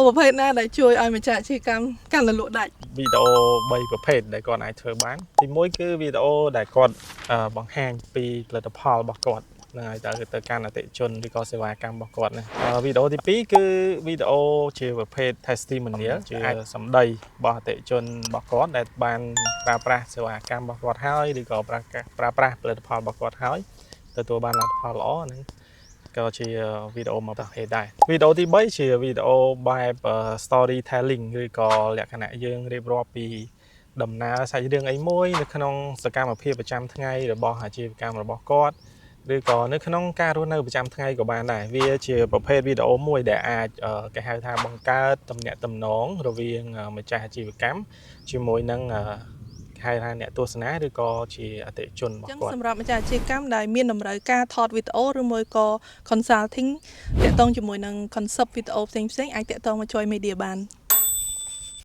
ប្រភេទណាដែលជួយឲ្យម្ចាស់អាជីវកម្មកាន់តែលក់ដាច់វីដេអូ3ប្រភេទដែលគាត់អាចធ្វើបានទី1គឺវីដេអូដែលគាត់បង្ហាញពីផលិតផលរបស់គាត់នឹងឲ្យទៅកាន់អតិថិជនឬក៏សេវាកម្មរបស់គាត់ណាវីដេអូទី2គឺវីដេអូជាប្រភេទ testimonial ជាសម្ដីរបស់អតិថិជនរបស់គាត់ដែលបានប្រើប្រាស់សេវាកម្មរបស់គាត់ហើយឬក៏ប្រើប្រាស់ផលិតផលរបស់គាត់ហើយទទួលបានលទ្ធផលល្អហ្នឹងក៏ជាវីដេអូមួយប្រភេទដែរវីដេអូទី3ជាវីដេអូបែប storytelling ឬក៏លក្ខណៈយើងរៀបរាប់ពីដំណើរសាច់រឿងអីមួយនៅក្នុងសកម្មភាពប្រចាំថ្ងៃរបស់អាជីវកម្មរបស់គាត់ឬក៏នៅក្នុងការរស់នៅប្រចាំថ្ងៃក៏បានដែរវាជាប្រភេទវីដេអូមួយដែលអាចគេហៅថាបង្កើតទំនាក់ទំនងរវាងម្ចាស់អាជីវកម្មជាមួយនឹងហៅថាអ្នកទស្សនាឬក៏ជាអតិថិជនរបស់គាត់សម្រាប់ម្ចាស់អាជីវកម្មដែលមានតម្រូវការថតវីដេអូឬមួយក៏ consulting តាក់ទងជាមួយនឹង concept វីដេអូផ្សេងៗអាចតាក់ទងមកជួយ media បាន